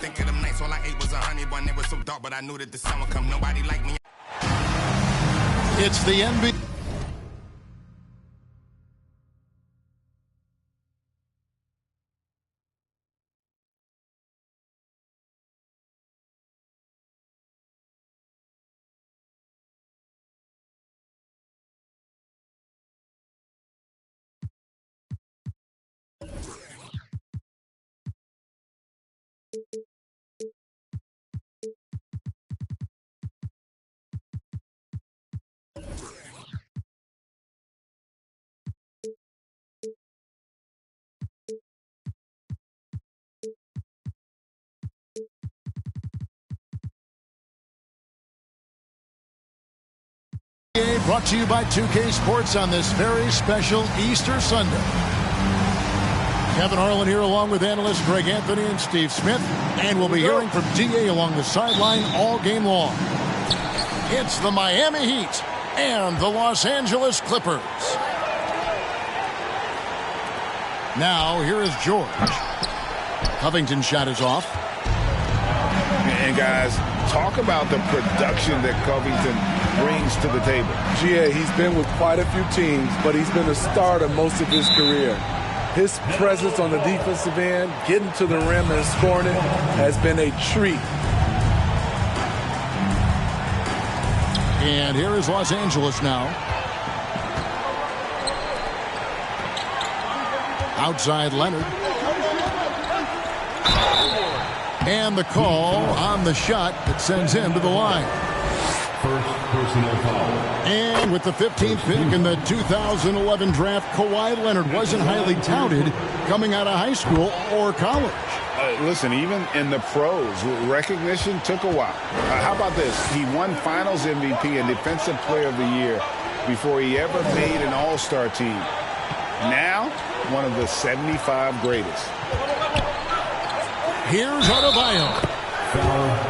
Think of them nights all I ate was a honey bun. It was so dark, but I knew that the sun would come. Nobody like me. It's the NBA. Brought to you by 2K Sports on this very special Easter Sunday. Kevin Harlan here along with analysts Greg Anthony and Steve Smith. And we'll be hearing from DA along the sideline all game long. It's the Miami Heat and the Los Angeles Clippers. Now, here is George. Covington's shot is off. And guys, talk about the production that Covington brings to the table. Yeah, he's been with quite a few teams, but he's been a starter most of his career. His presence on the defensive end, getting to the rim and scoring it, has been a treat. And here is Los Angeles now. Outside Leonard. And the call on the shot that sends him to the line. First personal foul. And with the 15th pick in the 2011 draft, Kawhi Leonard wasn't highly touted coming out of high school or college. Listen, even in the pros, recognition took a while. How about this? He won Finals MVP and Defensive Player of the Year before he ever made an All-Star team. Now, one of the 75 greatest. Here's Adebayo.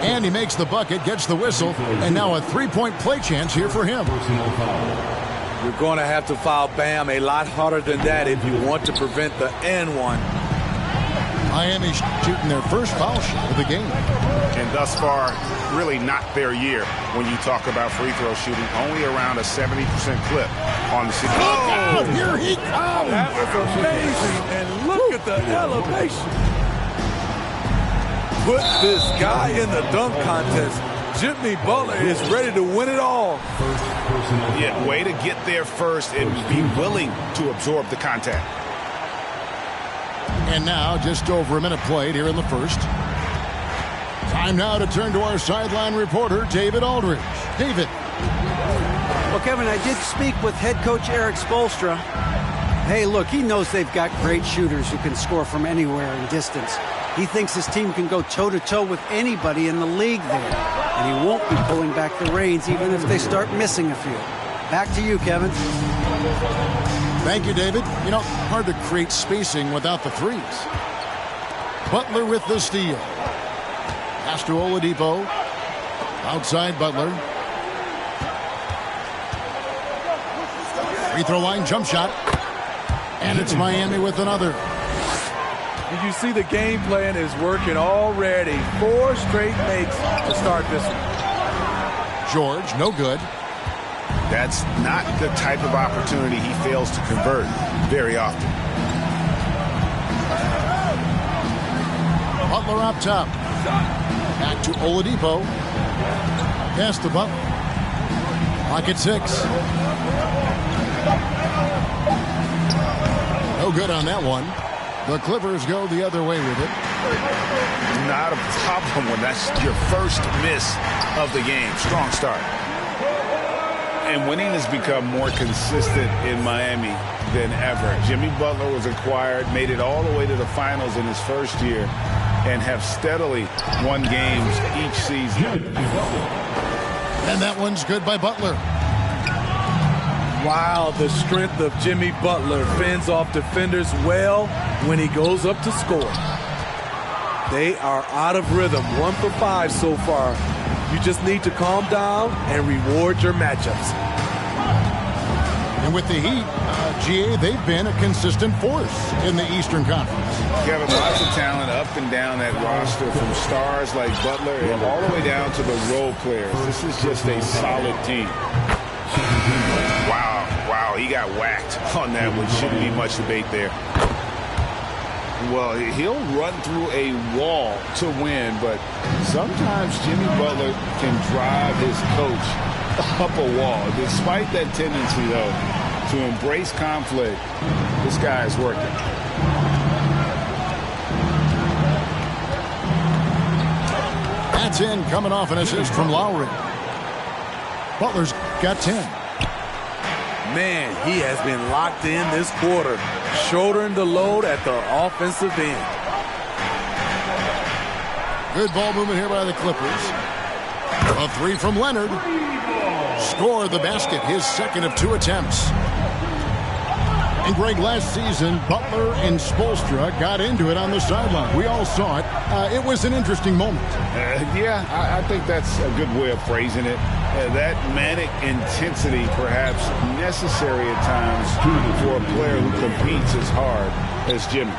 And he makes the bucket, gets the whistle, and now a three-point play chance here for him. You're going to have to foul Bam a lot harder than that if you want to prevent the N1. Miami shooting their first foul shot of the game. And thus far, really not their year when you talk about free throw shooting. Only around a 70% clip on the season. Oh, here he comes! That was amazing, and look at the elevation. Put this guy in the dunk contest. Jimmy Butler is ready to win it all. Yeah, way to get there first and be willing to absorb the contact. And now just over a minute played here in the first. Time now to turn to our sideline reporter, David Aldridge. David. Well, Kevin, I did speak with head coach Eric Spoelstra. Hey, look, he knows they've got great shooters who can score from anywhere in distance. He thinks his team can go toe-to-toe with anybody in the league there. And he won't be pulling back the reins even if they start missing a few. Back to you, Kevin. Thank you, David. You know, hard to create spacing without the threes. Butler with the steal. Pass to Oladipo. Outside Butler. Free throw line jump shot. And it's Miami with another. You see the game plan is working already. 4 straight makes to start this one. George, no good. That's not the type of opportunity he fails to convert very often. Butler up top. Back to Oladipo. Pass to Butler. Clock at 6. No good on that one. The Clippers go the other way with it. Not a problem when that's your first miss of the game. Strong start. And winning has become more consistent in Miami than ever. Jimmy Butler was acquired, made it all the way to the finals in his first year, and have steadily won games each season. And that one's good by Butler. Wow, the strength of Jimmy Butler fends off defenders well when he goes up to score. They are out of rhythm, 1 for 5 so far. You just need to calm down and reward your matchups. And with the Heat, GA, they've been a consistent force in the Eastern Conference. Kevin, lots of talent up and down that roster, from stars like Butler and all the way down to the role players. This is just a solid team. Wow, he got whacked on that one. Shouldn't be much debate there. Well, he'll run through a wall to win, but sometimes Jimmy Butler can drive his coach up a wall. Despite that tendency, though, to embrace conflict, this guy is working. That's in, coming off an assist from Lowry. Butler's got 10. Man, he has been locked in this quarter, shouldering the load at the offensive end. Good ball movement here by the Clippers. A three from Leonard. Score the basket, his second of 2 attempts. And Greg, last season, Butler and Spoelstra got into it on the sideline. We all saw it. It was an interesting moment. Yeah, I think that's a good way of phrasing it. That manic intensity perhaps necessary at times for a player who competes as hard as Jimmy.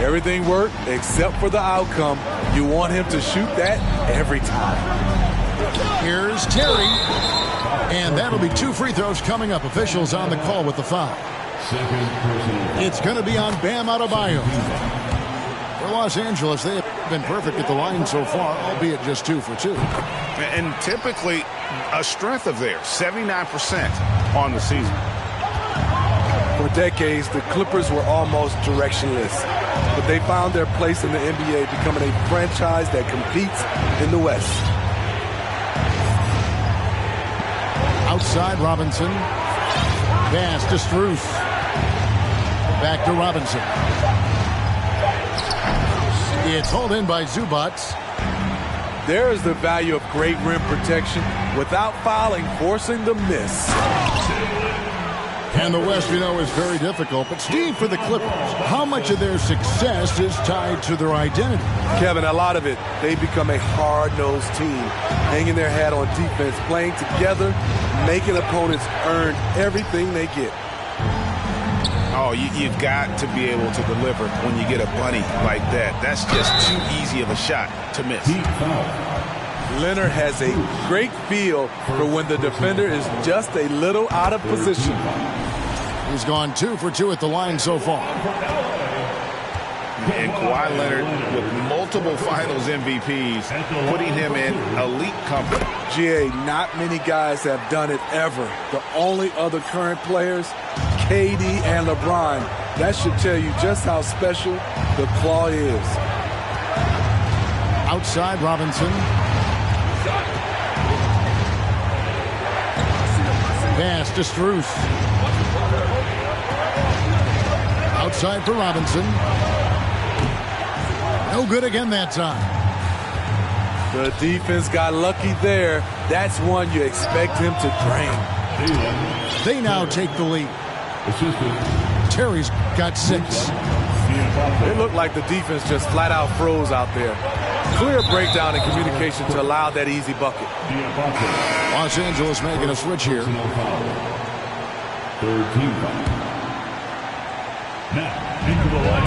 Everything worked except for the outcome. You want him to shoot that every time. Here's Terry. And that'll be 2 free throws coming up. Officials on the call with the foul. It's going to be on Bam Adebayo. For Los Angeles, they have been perfect at the line so far, albeit just 2 for 2. And typically a strength of theirs, 79% on the season. For decades, the Clippers were almost directionless, but they found their place in the NBA, becoming a franchise that competes in the West. Outside Robinson. Pass to Strus. Back to Robinson. It's hauled in by Zubac. There is the value of great rim protection without fouling, forcing the miss. And the West, you know, is very difficult. But, Steve, for the Clippers, how much of their success is tied to their identity? Kevin, a lot of it. They become a hard-nosed team, hanging their hat on defense, playing together, making opponents earn everything they get. Oh, you've got to be able to deliver when you get a bunny like that. That's just too easy of a shot to miss. Leonard has a great feel for when the defender is just a little out of position. He's gone 2 for 2 at the line so far. And Kawhi Leonard with multiple finals MVPs, putting him in elite company. GA, not many guys have done it ever. The only other current players, KD and LeBron. That should tell you just how special the Claw is. Outside Robinson. Pass to Strus. Outside for Robinson. No good again that time. The defense got lucky there. That's one you expect him to drain. They now take the lead. Terry's got 6. It looked like the defense just flat out froze out there. Clear breakdown in communication to allow that easy bucket. Los Angeles making a switch here.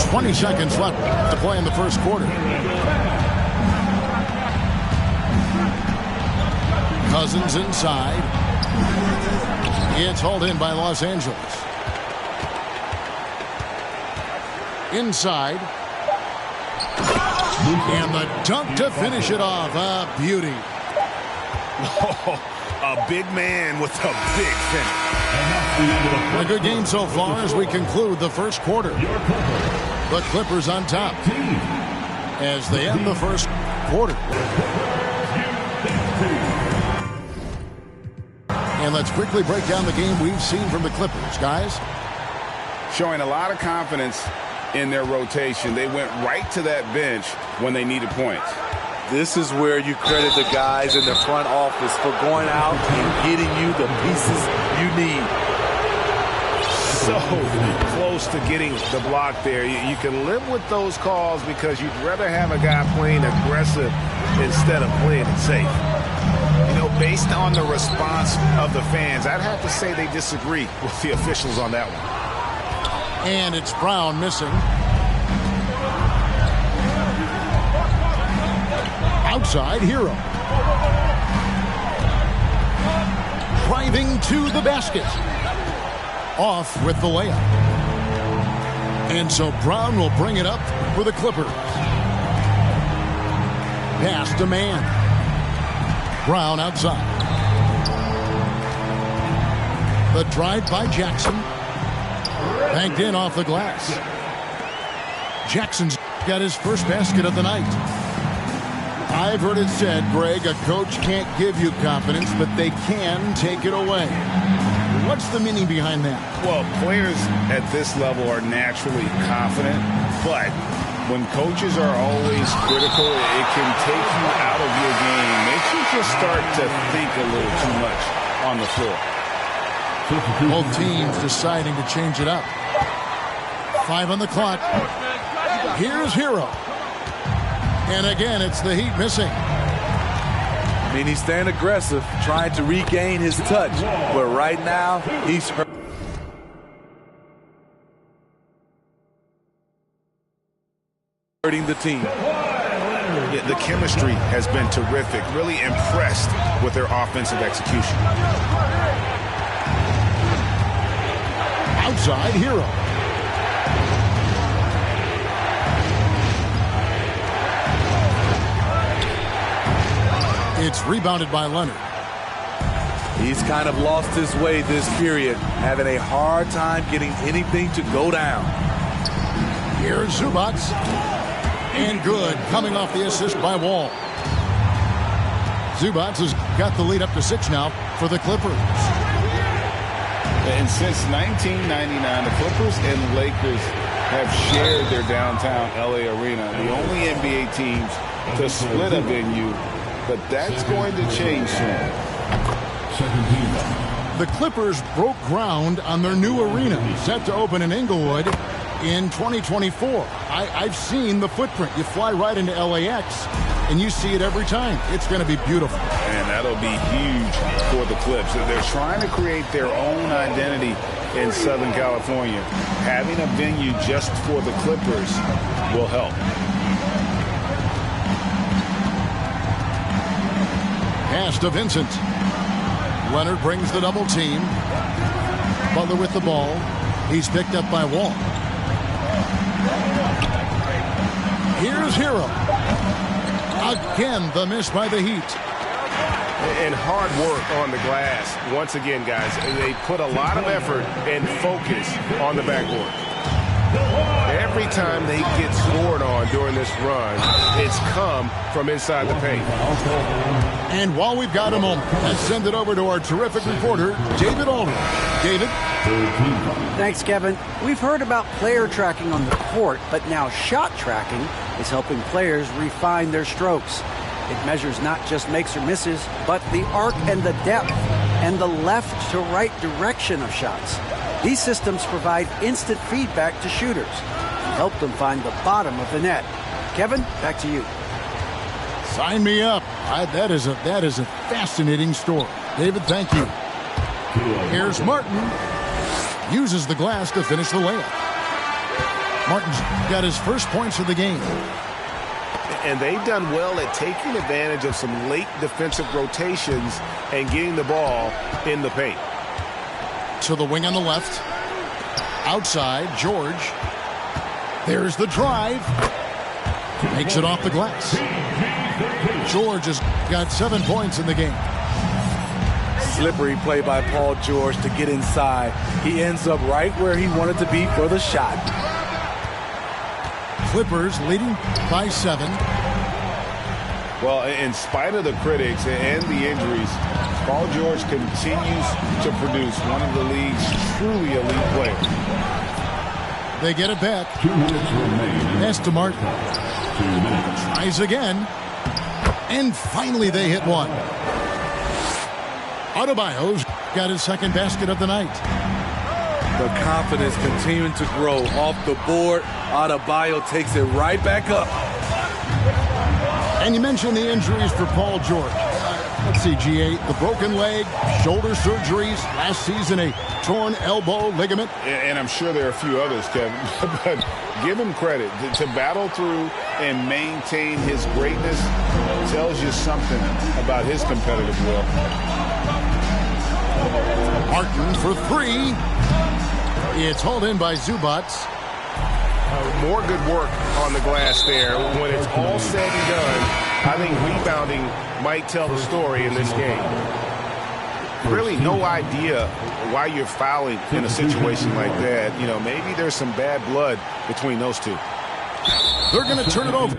20 seconds left to play in the first quarter. Cousins inside. It's hauled in by Los Angeles. Inside. And the dunk to finish it off. A beauty. A big man with a big finish. A good game so far as we conclude the first quarter. The Clippers on top as they end the first quarter. And let's quickly break down the game we've seen from the Clippers, guys. Showing a lot of confidence in their rotation. They went right to that bench when they needed points. This is where you credit the guys in the front office for going out and getting you the pieces you need. So close to getting the block there. You can live with those calls because you'd rather have a guy playing aggressive instead of playing it safe. You know, based on the response of the fans, I'd have to say they disagree with the officials on that one. And it's Brown missing. Outside, Hero. Driving to the basket. Off with the layup. And so Brown will bring it up for the Clippers. Pass to man. Brown outside. The drive by Jackson. Banked in off the glass. Jackson's got his first basket of the night. I've heard it said, Greg, a coach can't give you confidence, but they can take it away. What's the meaning behind that? Well, players at this level are naturally confident, but when coaches are always critical, it can take you out of your game. Makes you just start to think a little too much on the floor. Both teams deciding to change it up. 5 on the clock. Here's Hero. And again, it's the Heat missing. I mean, he's staying aggressive, trying to regain his touch. But right now, he's hurting the team. Yeah, the chemistry has been terrific. Really impressed with their offensive execution. Outside, Hero. It's rebounded by Leonard. He's kind of lost his way this period, having a hard time getting anything to go down. Here's Zubac. And good, coming off the assist by Wall. Zubac has got the lead up to 6 now for the Clippers. And since 1999, the Clippers and Lakers have shared their downtown LA arena. The only NBA teams to split a venue, but that's going to change soon. The Clippers broke ground on their new arena, set to open in Inglewood in 2024. I've seen the footprint. You fly right into LAX, and you see it every time. It's going to be beautiful. And that'll be huge for the Clips. They're trying to create their own identity in Southern California. Having a venue just for the Clippers will help. Pass to Vincent. Leonard brings the double team. Butler with the ball. He's picked up by Wall. Here's Hero. Again, the miss by the Heat. And hard work on the glass. Once again, guys, they put a lot of effort and focus on the backboard. Every time they get scored on during this run, it's come from inside the paint. And while we've got a moment, let's send it over to our terrific reporter, David Aldridge. David? Thanks, Kevin. We've heard about player tracking on the court, but now shot tracking is helping players refine their strokes. It measures not just makes or misses, but the arc and the depth and the left to right direction of shots. These systems provide instant feedback to shooters and help them find the bottom of the net. Kevin, back to you. Sign me up. That is a fascinating story. David, thank you. Here's Martin. Uses the glass to finish the layup. Martin's got his first points of the game. And they've done well at taking advantage of some late defensive rotations and getting the ball in the paint. To the wing on the left. Outside, George. There's the drive. Makes it off the glass. George has got 7 points in the game. Slippery play by Paul George to get inside. He ends up right where he wanted to be for the shot. Clippers leading by 7. Well, in spite of the critics and the injuries, Paul George continues to produce one of the league's truly elite players. They get it back. 2 minutes remaining. Pass to Martin. 2 minutes. Tries again. And finally they hit one. Adebayo's got his second basket of the night. The confidence continuing to grow off the board. Adebayo takes it right back up. And you mentioned the injuries for Paul George. Let's see, GA, the broken leg, shoulder surgeries, last season a torn elbow ligament. And I'm sure there are a few others, Kevin, but give him credit. To battle through and maintain his greatness tells you something about his competitive will. Martin for three. It's hauled in by Zubac. More good work on the glass there. When it's all said and done, I think rebounding might tell the story in this game. Really no idea why you're fouling in a situation like that. You know, maybe there's some bad blood between those two. They're going to turn it over.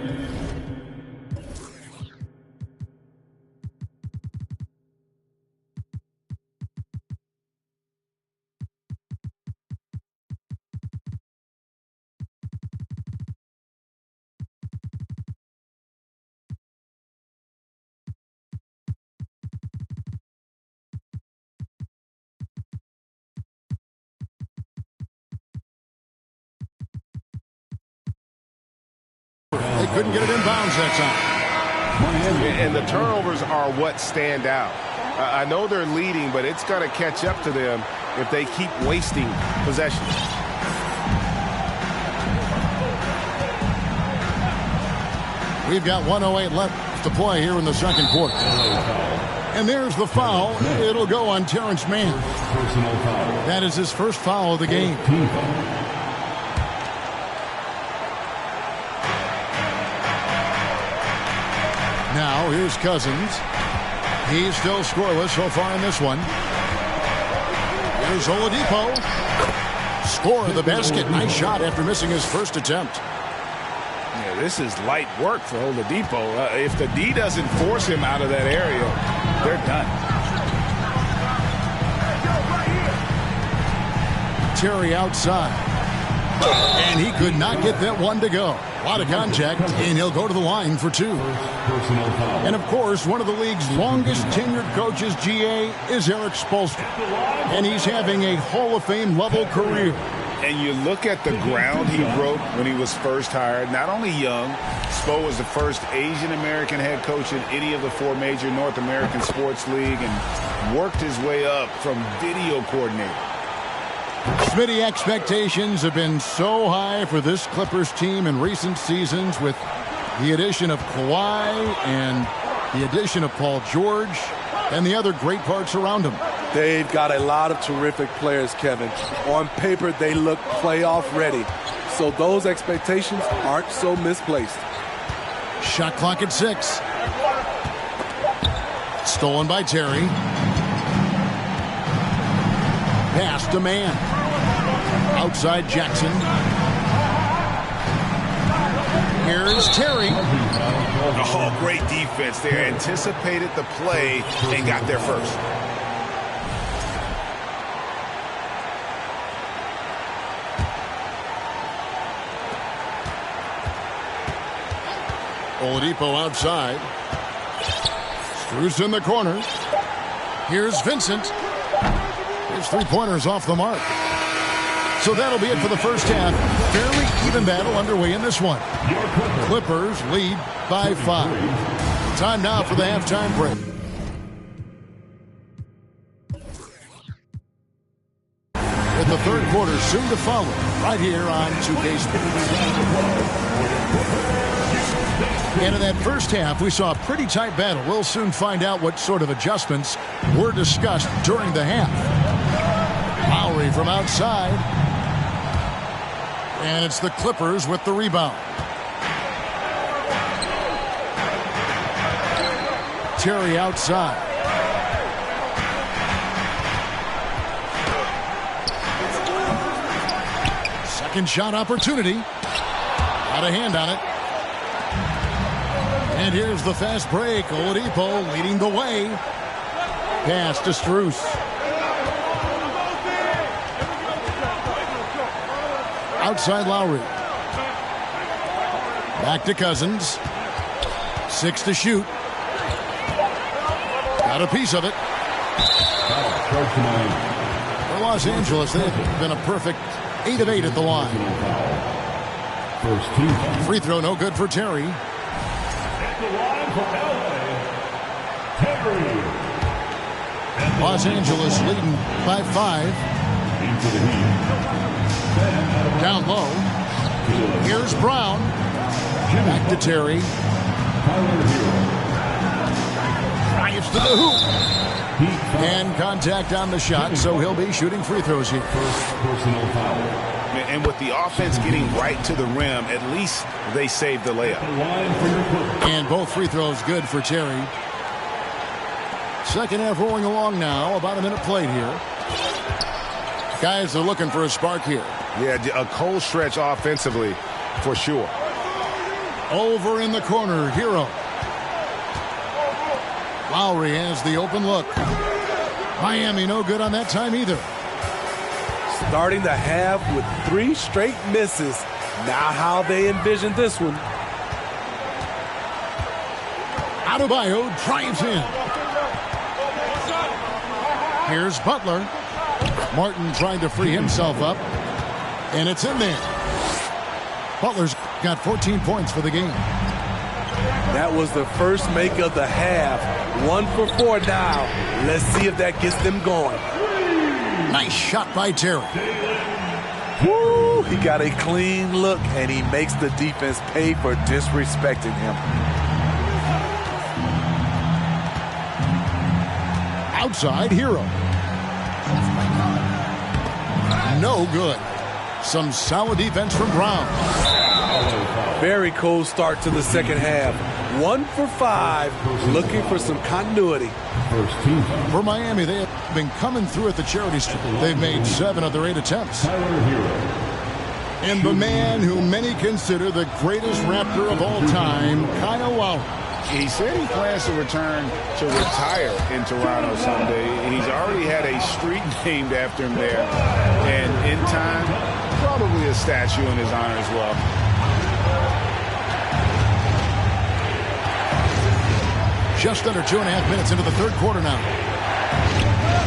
They couldn't get it in bounds that time. And the turnovers are what stand out. I know they're leading, but it's going to catch up to them if they keep wasting possession. We've got 1:08 left to play here in the second quarter. And there's the foul. It'll go on Terrence Mann. That is his first foul of the game. Now, here's Cousins. He's still scoreless so far in this one. Here's Oladipo. Score the basket. Nice shot after missing his first attempt. Yeah, this is light work for Oladipo. If the D doesn't force him out of that area, they're done. Terry outside. And he could not get that one to go. A lot of contact, and he'll go to the line for two. And, of course, one of the league's longest tenured coaches, GA, is Eric Spoelstra. And he's having a Hall of Fame level career. And you look at the ground he broke when he was first hired. Not only young, Spo was the first Asian-American head coach in any of the four major North American sports league and worked his way up from video coordinator. Smitty, expectations have been so high for this Clippers team in recent seasons with the addition of Kawhi and the addition of Paul George and the other great parts around him. They've got a lot of terrific players, Kevin. On paper, they look playoff ready. So those expectations aren't so misplaced. Shot clock at 6. Stolen by Terry. Pass to Mann. Outside Jackson. Here's Terry. Oh, great defense there. Anticipated the play and got there first. Oladipo outside. Strus in the corner. Here's Vincent. His three-pointers off the mark. So that'll be it for the first half. Fairly even battle underway in this one. Clippers lead by 5. Time now for the halftime break. With the third quarter soon to follow, right here on 2K Sports. And in that first half, we saw a pretty tight battle. We'll soon find out what sort of adjustments were discussed during the half. Lowry from outside. And it's the Clippers with the rebound. Terry outside. Second shot opportunity. Got a hand on it. And here's the fast break. Oladipo leading the way. Pass to Strus. Outside Lowry. Back to Cousins. 6 to shoot. Got a piece of it. For Los Angeles, they've been a perfect 8 of 8 at the line. Free throw no good for Terry. Los Angeles leading by 5. Into the heat. Down low. Here's Brown. Back to Terry. Tyler Hero. Drives to the hoop. And contact on the shot, so he'll be shooting free throws here. First personal foul. And with the offense getting right to the rim, at least they saved the layup. Line for your quarter. And both free throws good for Terry. Second half rolling along now. About a minute played here. Guys are looking for a spark here. Yeah, a cold stretch offensively for sure. Over in the corner, Hero. Lowry has the open look. Miami no good on that time either. Starting the half with 3 straight misses. Now how they envision this one. Adebayo drives in. Here's Butler. Martin trying to free himself up. And it's in there. Butler's got 14 points for the game. That was the first make of the half. 1 for 4 now. Let's see if that gets them going. Nice shot by Terry. Woo! He got a clean look, and he makes the defense pay for disrespecting him. Outside, Hero. No good. Some solid defense from Brown. Very cold start to the second half. 1 for 5, looking for some continuity. First team. For Miami, they have been coming through at the charity strip. They've made 7 of their 8 attempts. Tyler Hero. And the man who many consider the greatest Raptor of all time, Kyle Lowry. He said he plans to return to retire in Toronto someday. He's already had a street named after him there. And in time, probably a statue in his honor as well. Just under 2.5 minutes into the third quarter now.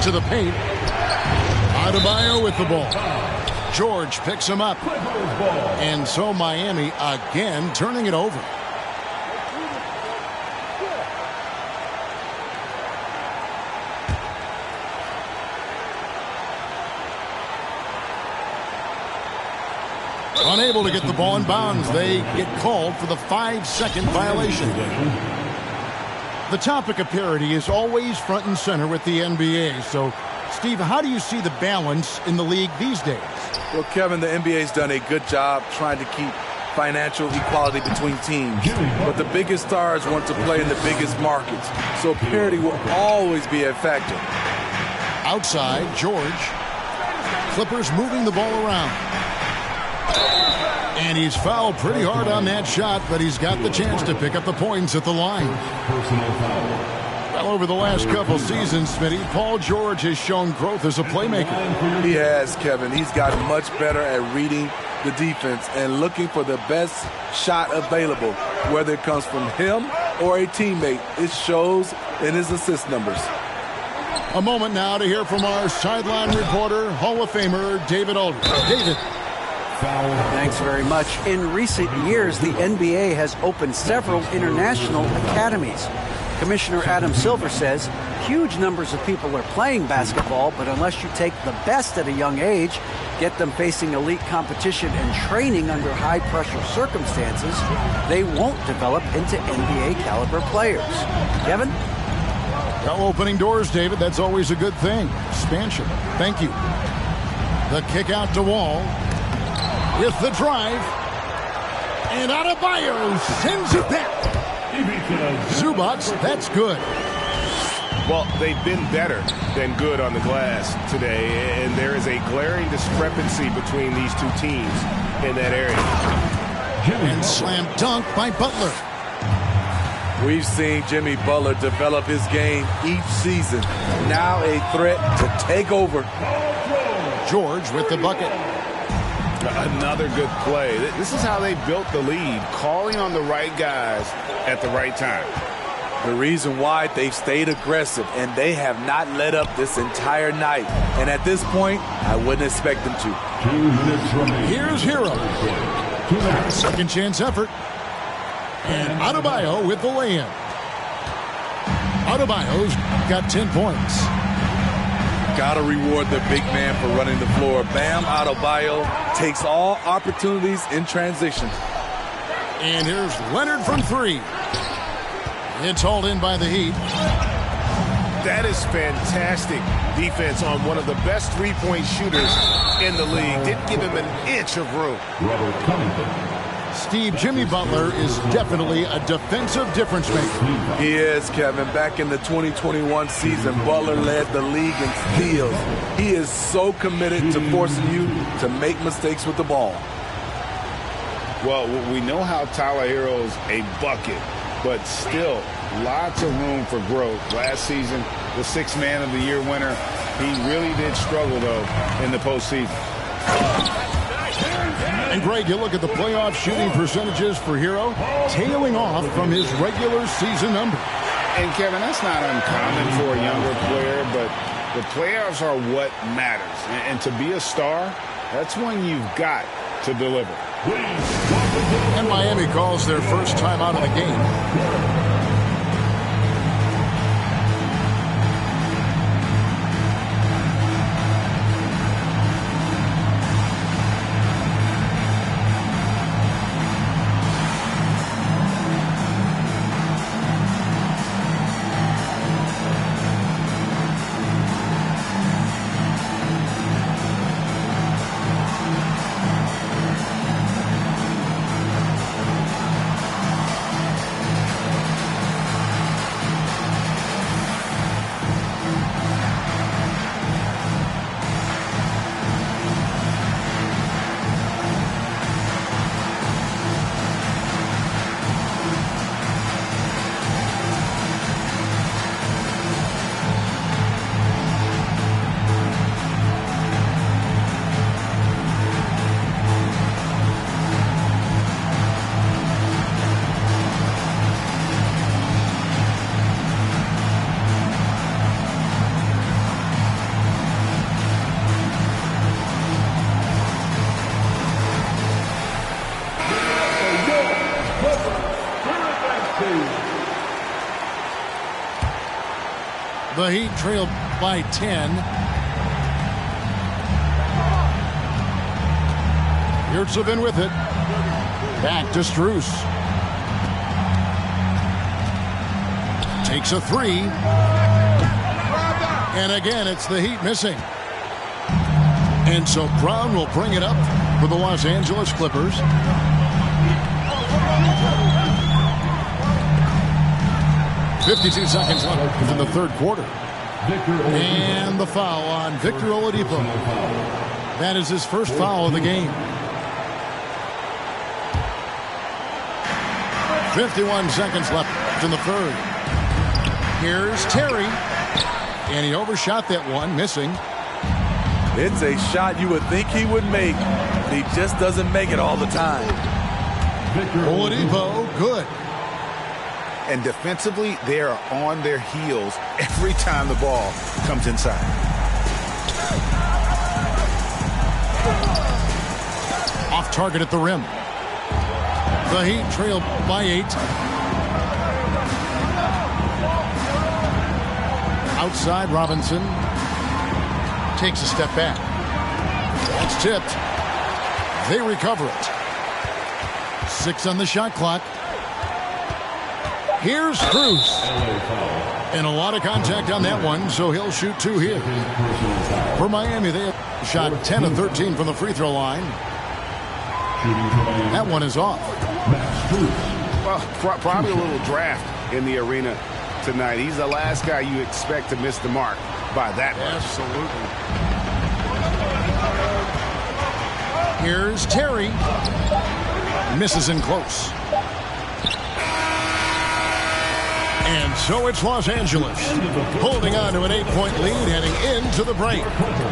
To the paint. Adebayo with the ball. George picks him up. And so Miami again turning it over. Unable to get the ball in bounds. They get called for the 5-second violation. The topic of parity is always front and center with the NBA. So, Steve, how do you see the balance in the league these days? Well, Kevin, the NBA's done a good job trying to keep financial equality between teams. But the biggest stars want to play in the biggest markets. So parity will always be a factor. Outside, George. Clippers moving the ball around. And he's fouled pretty hard on that shot, but he's got the chance to pick up the points at the line. Personal foul. Well, over the last couple seasons, Smitty, Paul George has shown growth as a playmaker. He has, Kevin. He's gotten much better at reading the defense and looking for the best shot available, whether it comes from him or a teammate. It shows in his assist numbers. A moment now to hear from our sideline reporter, Hall of Famer David Aldridge. David. Thanks very much. In recent years, the NBA has opened several international academies. Commissioner Adam Silver says huge numbers of people are playing basketball, but unless you take the best at a young age, get them facing elite competition and training under high-pressure circumstances, they won't develop into NBA-caliber players. Kevin? Well, opening doors, David. That's always a good thing. Expansion. Thank you. The kick out to Wall. With the drive. And Adebayo sends it back. Zubac, that's good. Well, they've been better than good on the glass today, and there is a glaring discrepancy between these two teams in that area. And slam dunk by Butler. We've seen Jimmy Butler develop his game each season. Now a threat to take over. George with the bucket. Another good play. This is how they built the lead, calling on the right guys at the right time. The reason why they've stayed aggressive, and they have not let up this entire night. And at this point, I wouldn't expect them to. 2 minutes remaining. Here's Hero. Second chance effort. And Adebayo with the lay-in. Adebayo's got 10 points. Got to reward the big man for running the floor. Bam Adebayo takes all opportunities in transition. And here's Leonard from 3. It's hauled in by the Heat. That is fantastic defense on one of the best three-point shooters in the league. Didn't give him an inch of room. Robert Covington. Steve, Jimmy Butler is definitely a defensive difference maker. He is, Kevin. Back in the 2021 season, Butler led the league in steals. He is so committed to forcing you to make mistakes with the ball. Well, we know how Tyler Hero's a bucket, but still lots of room for growth. Last season, the Sixth Man of the Year winner, he really did struggle, though, in the postseason. And, Greg, you look at the playoff shooting percentages for Hero, tailing off from his regular season number. And, Kevin, that's not uncommon for a younger player, but the playoffs are what matters. And to be a star, that's when you've got to deliver. And Miami calls their first time out of the game. The Heat trailed by 10. Yurtsevin with it. Back to Strus. Takes a 3. And again, it's the Heat missing. And so Brown will bring it up for the Los Angeles Clippers. .52 seconds left in the third quarter. And the foul on Victor Oladipo. That is his first foul of the game. 51 seconds left in the third. Here's Terry. And he overshot that one, missing. It's a shot you would think he would make. He just doesn't make it all the time. Oladipo, good. And defensively, they are on their heels every time the ball comes inside. Off target at the rim. The Heat trail by 8. Outside, Robinson takes a step back. That's tipped. They recover it. 6 on the shot clock. Here's Strus. And a lot of contact on that one, so he'll shoot 2 here. For Miami, they have shot 10 of 13 from the free throw line. That one is off. Well, probably a little draft in the arena tonight. He's the last guy you expect to miss the mark by that much. Absolutely. Here's Terry. Misses in close. And so it's Los Angeles, holding on to an 8-point lead heading into the break.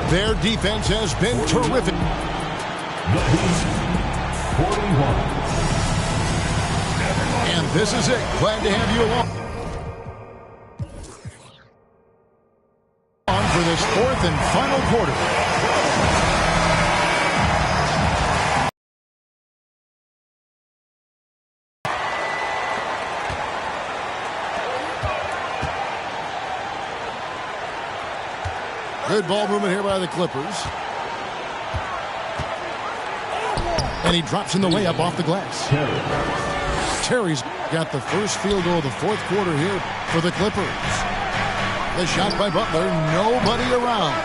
Their defense has been terrific. And this is it. Glad to have you along for this fourth and final quarter. Good ball movement here by the Clippers. And he drops in the layup off the glass. Terry's got the first field goal of the fourth quarter here for the Clippers. The shot by Butler, nobody around.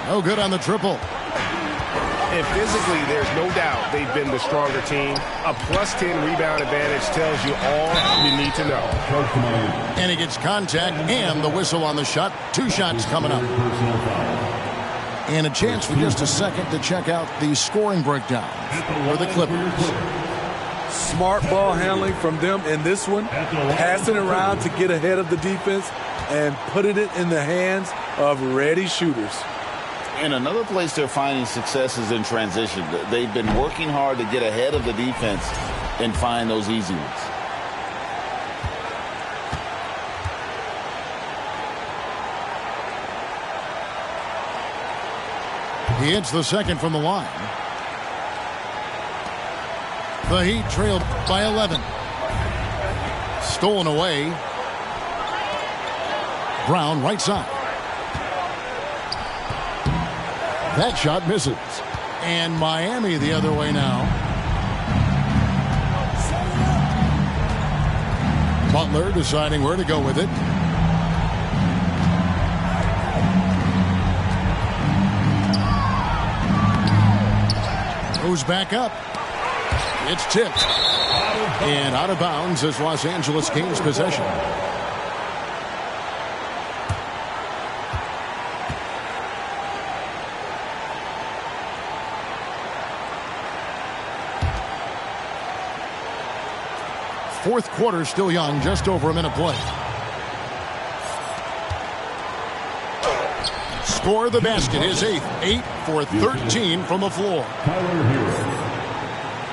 No good on the triple. And physically, there's no doubt they've been the stronger team. A +10 rebound advantage tells you all you need to know. And he gets contact and the whistle on the shot. 2 shots coming up. And a chance for just a second to check out the scoring breakdown for the Clippers. Smart ball handling from them in this one. Passing around to get ahead of the defense and putting it in the hands of ready shooters. And another place they're finding success is in transition. They've been working hard to get ahead of the defense and find those easy ones. He hits the second from the line. The Heat trailed by 11. Stolen away. Brown right side. That shot misses. And Miami the other way now. Butler deciding where to go with it. Goes back up. It's tipped. And out of bounds as Los Angeles gains possession. Fourth quarter still young, just over a minute play. Score the basket, his 8th. 8 for 13 from the floor.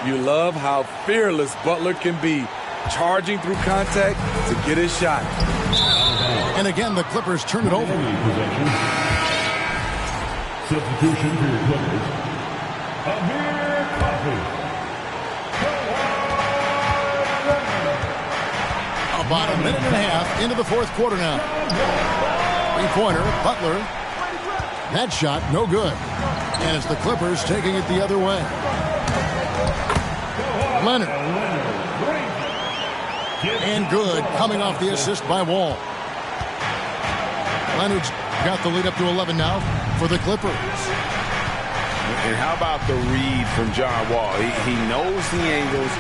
You love how fearless Butler can be, charging through contact to get his shot. And again, the Clippers turn it over. Substitution for your Clippers. Amir Coffey. About a minute and a half into the fourth quarter now. 3-pointer, Butler. That shot, no good. And it's the Clippers taking it the other way. Leonard. And good, coming off the assist by Wall. Leonard's got the lead up to 11 now for the Clippers. And how about the read from John Wall? He knows the angles,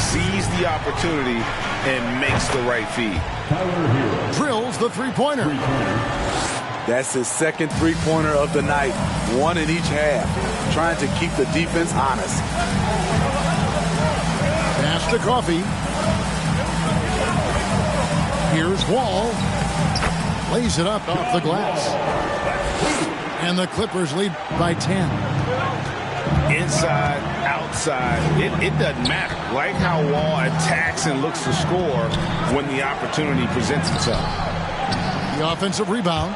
sees the opportunity, and makes the right feed. Drills the 3-pointer. That's his second 3-pointer of the night. 1 in each half. Trying to keep the defense honest. Pass to Coffey. Here's Wall. Lays it up off the glass. And the Clippers lead by 10. Inside, outside, it doesn't matter. Like how Wall attacks and looks to score when the opportunity presents itself. The offensive rebound.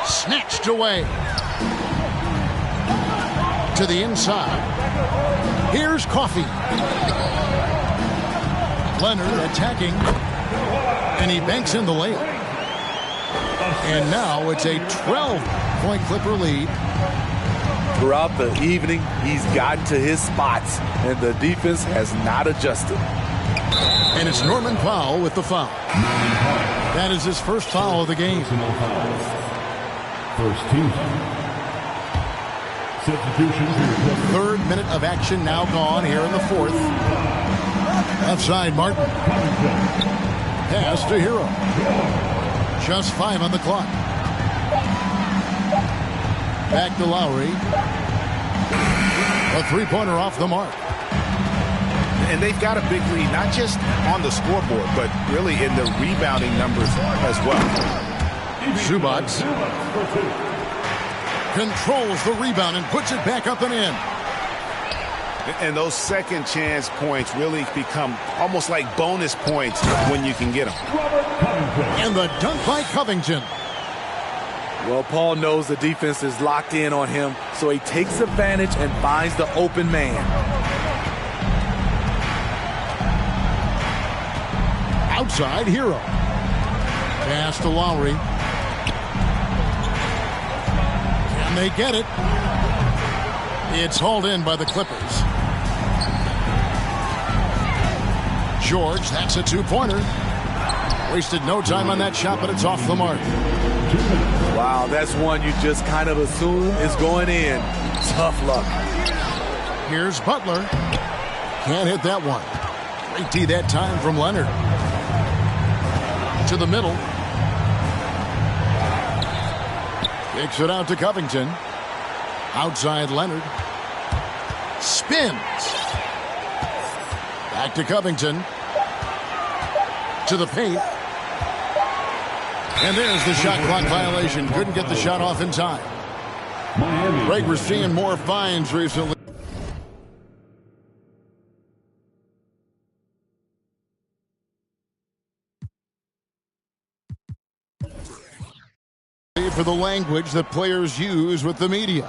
Snatched away. To the inside. Here's Coffey. Leonard attacking. And he banks in the layup. And now it's a 12-point Clipper lead. Throughout the evening, he's gotten to his spots, and the defense has not adjusted. And it's Norman Powell with the foul. That is his first foul of the game. First team. Substitution. Third minute of action now gone here in the fourth. Left side, Martin. Pass to Hero. Just 5 on the clock. Back to Lowry. A 3-pointer off the mark. And they've got a big lead, not just on the scoreboard, but really in the rebounding numbers as well. Zubac controls the rebound and puts it back up and in. And those second chance points really become almost like bonus points when you can get them. And the dunk by Covington. Well, Paul knows the defense is locked in on him, so he takes advantage and finds the open man. Outside, Hero. Pass to Lowry. And they get it. It's hauled in by the Clippers. George, that's a two-pointer. Wasted no time on that shot, but it's off the mark. Wow, that's one you just kind of assume is going in. Tough luck. Here's Butler. Can't hit that one. Great D that time from Leonard. To the middle. Kicks it out to Covington. Outside Leonard. Spins. Back to Covington. To the paint. And there's the shot clock violation. Couldn't get the shot off in time. Greg, we're seeing more fines recently. For the language that players use with the media.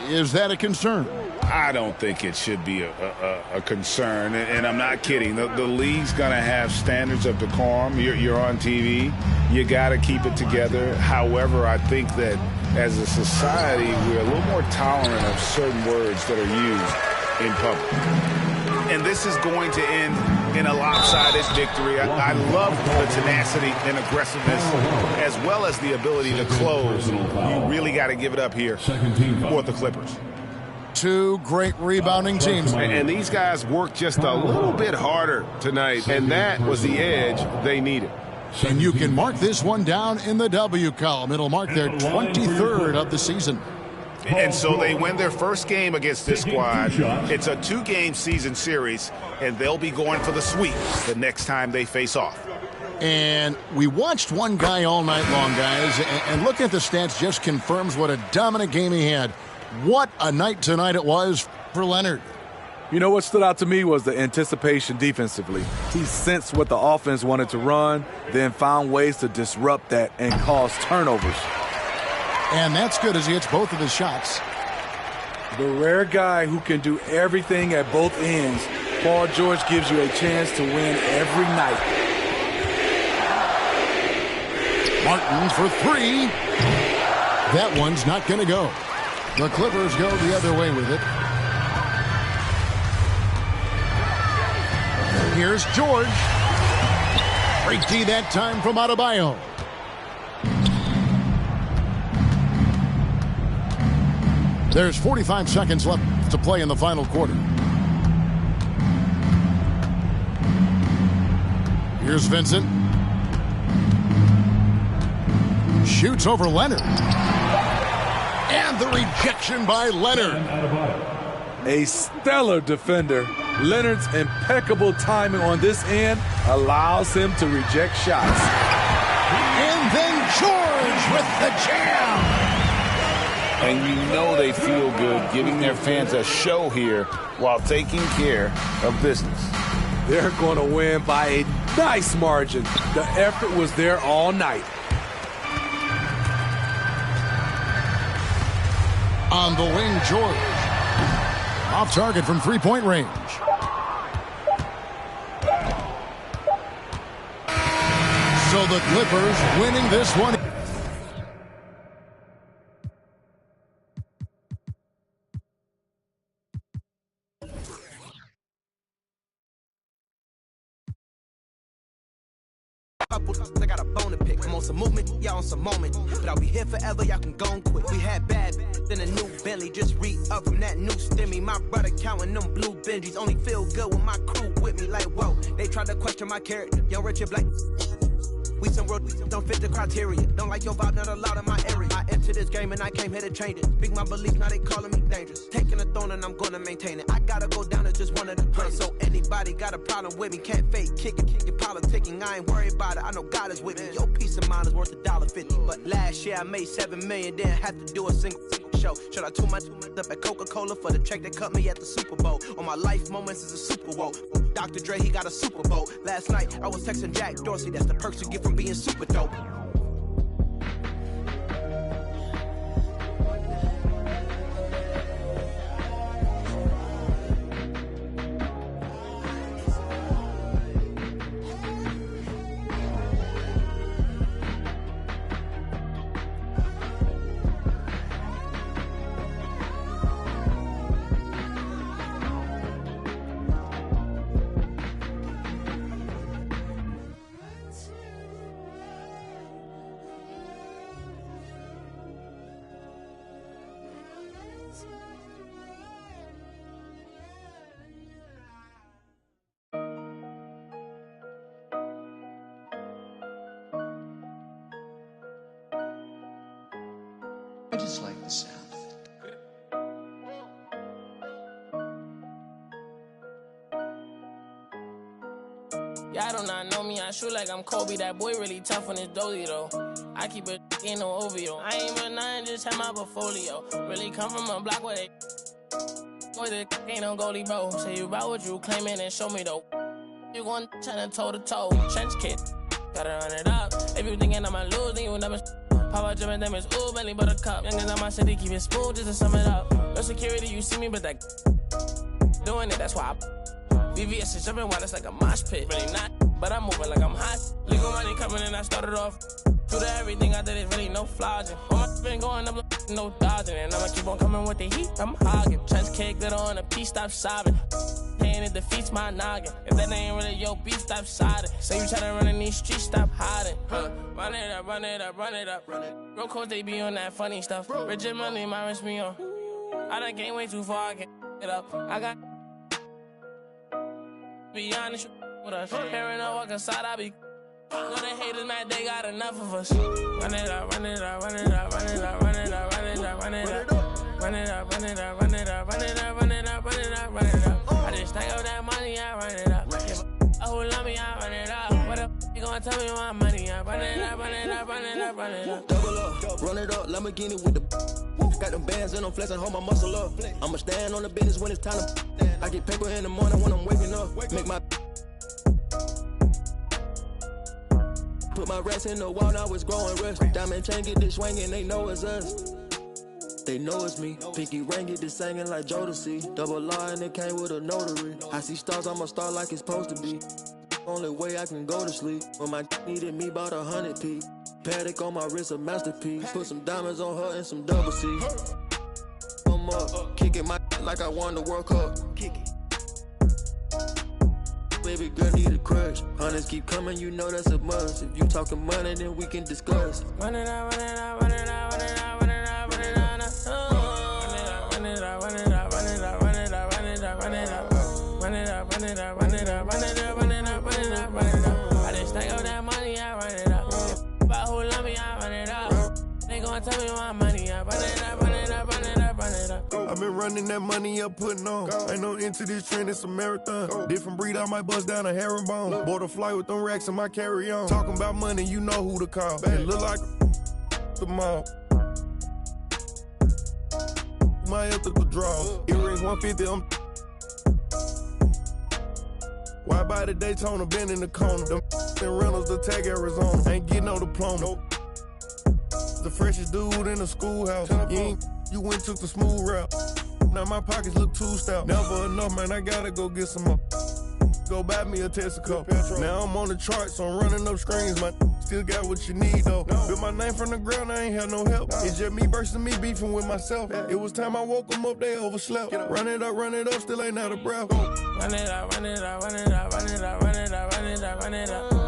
Is that a concern? I don't think it should be a concern, and I'm not kidding. The league's going to have standards of decorum. You're on TV. You got to keep it together. However, I think that as a society, we're a little more tolerant of certain words that are used in public. And this is going to end in a lopsided victory. I love the tenacity and aggressiveness as well as the ability to close. You really got to give it up here for the Clippers. Two great rebounding teams. And these guys worked just a little bit harder tonight, and that was the edge they needed. And you can mark this one down in the W column. It'll mark their 23rd of the season. And so they win their first game against this squad. It's a 2-game season series, and they'll be going for the sweep the next time they face off. And we watched one guy all night long, guys, and looking at the stats just confirms what a dominant game he had. What a night tonight it was for Leonard. You know what stood out to me was the anticipation defensively. He sensed what the offense wanted to run, then found ways to disrupt that and cause turnovers. And that's good as he hits both of his shots. The rare guy who can do everything at both ends, Paul George gives you a chance to win every night. Martin for three. That one's not going to go. The Clippers go the other way with it. Here's George. Great D that time from Adebayo. There's 45 seconds left to play in the final quarter. Here's Vincent. Shoots over Leonard. And the rejection by Leonard. A stellar defender. Leonard's impeccable timing on this end allows him to reject shots. And then George with the jam. And you know they feel good giving their fans a show here while taking care of business. They're going to win by a nice margin. The effort was there all night. On the wing, George. Off target from three-point range. So the Clippers winning this one. I got a bone to pick. I'm on some movement, y'all on some moment. But I'll be here forever, y'all can go and quit. We had bad, then a new Bentley. Just re-up from that new stimmy. My brother counting them blue Benjis. Only feel good with my crew with me. Like, whoa, they tried to question my character. Young Richard Blake. We some road, don't fit the criteria. Don't like your vibe, not allowed in my area. I entered this game and I came here to change it. Speak my beliefs, now they calling me dangerous. Taking a throne and I'm gonna maintain it. I gotta go down as just one of the greatest. So anybody got a problem with me, can't fake, kick it, your politicking. I ain't worried about it, I know God is with me. Your peace of mind is worth $1.50. But last year I made $7 million, didn't have to do a single show. Should I too much up at Coca-Cola for the check that cut me at the Super Bowl? All my life moments is a Super Bowl. Dr. Dre, he got a Super Bowl. Last night I was texting Jack Dorsey, that's the perks you get from being super dope. I just like the sound. Y'all do not know me, I shoot like I'm Kobe. That boy really tough on his dozy though. I keep it in no OVO. I ain't but nothing, just have my portfolio. Really come from a block where they boy, the ain't no goalie, bro. Say you about what you claiming and show me though. You gon' tryna toe to toe. Trench kid, gotta run it up. If you thinking I'ma lose, then you never. Power dripping damage, ooh, Bentley buttercup. Youngins on my city, keep it smooth just to sum it up. No security, you see me, but that doing it, that's why I. VVS is jumping while it's like a mosh pit. Really not, but I'm moving like I'm hot. Legal money coming in, I started off. True to everything I did, is really no flogging. All my been going up, no dodging. And I'ma keep on coming with the heat, I'm hogging. Trench kick, glitter on a piece, stop sobbing. Pain, it defeats my noggin. If that ain't really your beat, stop siding. Say you tryna run in these streets, stop hiding. Run it up, run it up, run it up. Real coach, they be on that funny stuff. Rich and money, my wrist me on. I done came way too far, I can't get up. I got. Be honest with us. Hearing no walk inside, I be. Know the haters mad, they got enough of us. Run it up, run it up, run it up, run it up, run it up, run it up, run it up. Run it up, run it up, run it up, run it up, run it up, run it up, run it up. I just stack up that money, I run it up. Oh, love me, I run it up. What up? You gonna tell me my money? I run it up, run it up, run it up, run it up. Double up, run it up, Lamborghini with the. Got them bands and I'm flexing, hold my muscle up. I'ma stand on the business when it's time to. I get paper in the morning when I'm waking up. Make my. Put my rest in the wall, now it's growing rust. Diamond chain, get this swinging, they know it's us. They know it's me. Pinky ring, get this singing like Jodeci. Double R and it came with a notary. I see stars, I'm a star like it's supposed to be. Only way I can go to sleep. When my needed me, bought 100p. Paddock on my wrist, a masterpiece. Put some diamonds on her and some double C. I'm up, kicking my like I won the World Cup. Kick it. Baby girl need a crush. Hunters keep coming, you know that's a must. If you talking money, then we can discuss. Run it up, run it up, run it up, run it up, run it up, run it up, run it up, run it up, run it up, run it up, run it up, run it up, run it up, run it up, run it up, run it up, run it up, run it up, run it up. I just stack up that money, I run it up. About who love me, I run it up. They gon' tell me my money, I run it up, run it up, run it up, run it up. I've been running that money up, putting on. Ain't no into this trend, it's a marathon. Different breed, I might bust down a herringbone. Bought a flight with them racks in my carry-on. Talking about money, you know who to call. It look like the mall. My ethical draw. Earrings 150, I'm. Why buy the Daytona, been in the corner? Them rentals, the tag Arizona. Ain't getting no diploma. The freshest dude in the schoolhouse. You went took the smooth route. Now my pockets look too stout. Never enough, man, I gotta go get some more. Go buy me a Texaco. Now I'm on the charts, so I'm running up screens. My still got what you need though. Built my name from the ground, I ain't had no help. It's just me versus me beefing with myself. It was time I woke them up, they overslept. Run it up, still ain't out of breath. Run it up, run it up, run it up, run it up, run it up, run it up, run it up.